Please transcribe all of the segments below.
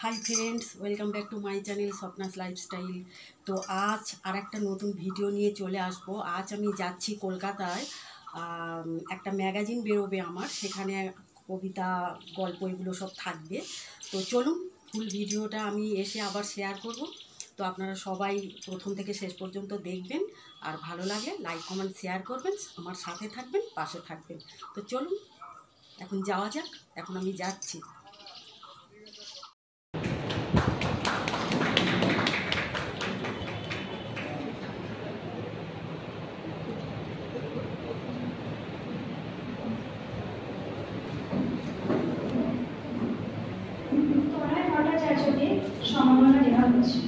Hi friends, welcome back to my channel স্বপ্নাস lifestyle. তো আজ আর একটা নতুন ভিডিও নিয়ে চলে আসবো। আজ আমি যাচ্ছি কলকাতায়, একটা ম্যাগাজিন বেরোবে আমার, সেখানে কবিতা, গল্প এগুলো সব থাকবে। তো চলুন, ফুল ভিডিওটা আমি এসে আবার শেয়ার করব। তো আপনারা সবাই প্রথম থেকে শেষ পর্যন্ত দেখবেন, আর ভালো লাগলে লাইক কমেন্ট শেয়ার করবেন, আমার সাথে থাকবেন, পাশে থাকবেন। তো চলুন এখন যাওয়া যাক। এখন আমি যাচ্ছি। তনয় ভট্টাচার্যকে সম্মাননা দেওয়া হচ্ছে।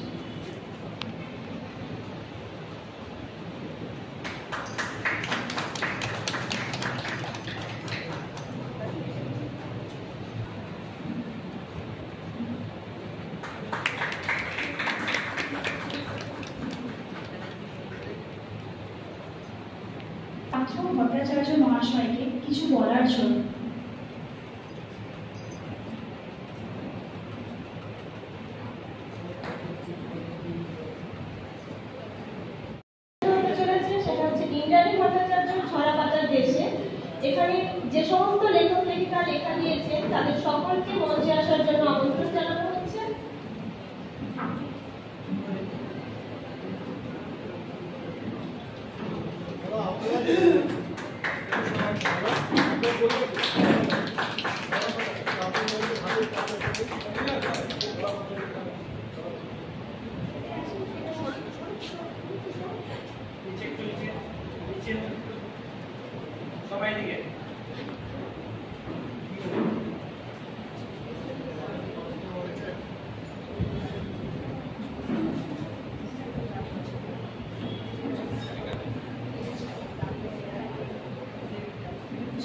পার্থ ভট্টাচার্য মহাশয়কে কিছু বলার জন্য। এখানে যে সমস্ত লেখক লেখিকা লেখা দিয়েছেন তাদের সকলকে মঞ্চে আসার জন্য আমন্ত্রণ জানানো হচ্ছে। সবাই দিকে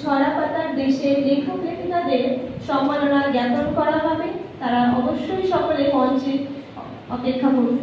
ছড়া পাতার দেশের লেখক লেখিকাদের সম্মাননা জ্ঞাপন করা হবে। তারা অবশ্যই সকলে মঞ্চে অপেক্ষা করুন।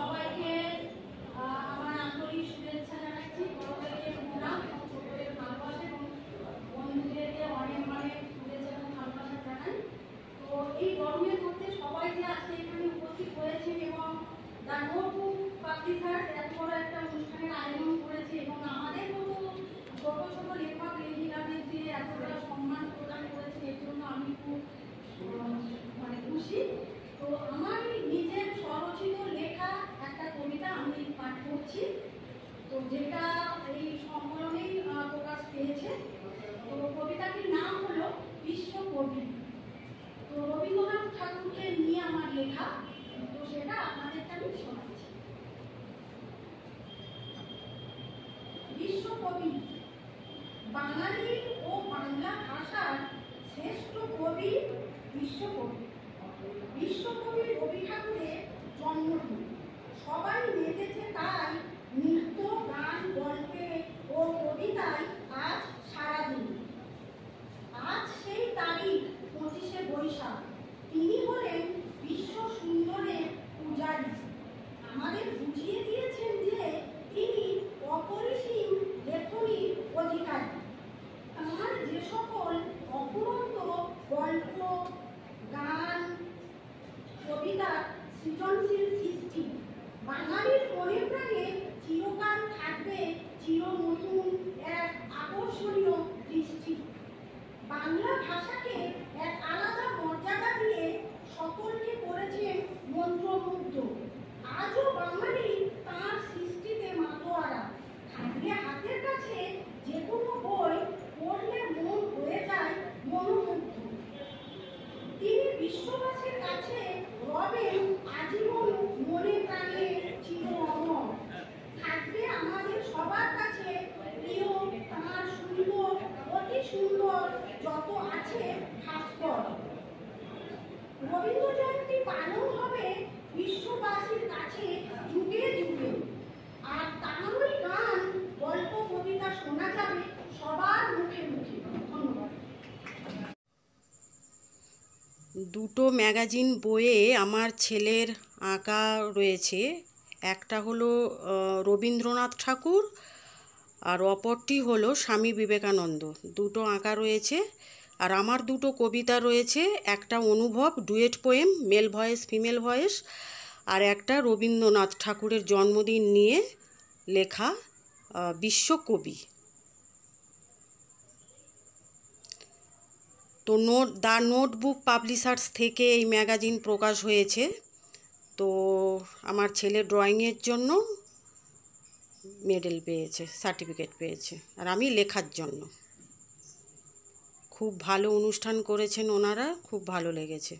সবাইকে আমার আন্তরিক শুভেচ্ছা জানাচ্ছি। বড়দেরকে প্রণাম এবং ছোটদের ভালোবাসা এবং বন্ধুদেরকে অনেক অনেক শুভেচ্ছা এবং ভালোবাসা জানাই। তো এই গরমের মধ্যে সবাই যে আজকে এখানে উপস্থিত হয়েছেন এবং দ্য নোটবুক পাবলিশার্স এত বড় একটা অনুষ্ঠানের আয়োজন করেছে এবং আমাদের মতো ছোট ছোট লেখক লেখিকাদের যে এতটা সম্মান প্রদান করেছে, এর জন্য আমি খুব খুশি। তো আমার নিজের স্বরচিত লেখা একটা কবিতা আমি পাঠ করছি, তো যেটা এই সম্মেলনেই প্রকাশ পেয়েছে। তো কবিতাটির নাম হলো বিশ্বকবি। তো রবীন্দ্রনাথ ঠাকুরকে নিয়ে আমার লেখা, তো সেটা আপনাদেরকে আমি শোনাচ্ছি। বিশ্বকবি, বাঙালি ও বাংলা ভাষার শ্রেষ্ঠ কবি বিশ্বকবি। বিশ্বকবি রবি ঠাকুরের জন্মদিন, সবাই মেতেছে তাই নৃত্য, গান, গল্পে ও কবিতায় আজ সারাদিন। আজ সেই তারিখ 25শে বৈশাখ। তিনি হলেন বিশ্ব সুন্দরের পূজারী। আমাদের বুঝিয়ে দিয়েছেন যে তিনি অপরিসীম লেখনীর অধিকারী। তাঁর যে সকল অফুরন্ত গল্প, গান, কবিতা, সৃজনশীল সৃষ্টি বাঙালির মনে প্রাণে চিরকাল থাকবে চির নতুন এক আকর্ষণীয় দৃষ্টি। বাংলা ভাষাকে এক আলাদা মর্যাদা দিয়ে সকলকে করেছেন মন্ত্রমুগ্ধ। আজও বাঙালি তাঁর সৃষ্টিতে মাতোয়ারা। থাকলে হাতের কাছে যে কোনো বই পড়লে মন হয়ে যায় মনোমুগ্ধ। তিনি বিশ্ববাসীর কাছে রবেন আজীবন মনে প্রাণে চির অমর। থাকবে আমাদের সবার কাছে প্রিয় তাঁর সুন্দর, অতি সুন্দর যত আছে ভাস্কর। রবীন্দ্র জয়ন্তী পালন হবে বিশ্ববাসীর কাছে যুগে যুগে, আর তাঁরই গান, গল্প, কবিতা শোনা যাবে সবার মুখে মুখে। ধন্যবাদ। দুটো ম্যাগাজিন বইয়ে আমার ছেলের আঁকা রয়েছে। একটা হলো রবীন্দ্রনাথ ঠাকুর আর অপরটি হলো স্বামী বিবেকানন্দ। দুটো আঁকা রয়েছে। আর আমার দুটো কবিতা রয়েছে, একটা অনুভব duet poem, male voice female voice, আর একটা রবীন্দ্রনাথ ঠাকুরের জন্মদিন নিয়ে লেখা বিশ্বকবি। তো দ্য নোটবুক পাবলিশার্স থেকে এই ম্যাগাজিন প্রকাশ হয়েছে। তো আমার ছেলে ড্রয়িংয়ের জন্য মেডেল পেয়েছে, সার্টিফিকেট পেয়েছে, আর আমি লেখার জন্য। খুব ভালো অনুষ্ঠান করেছেন ওনারা, খুব ভালো লেগেছে।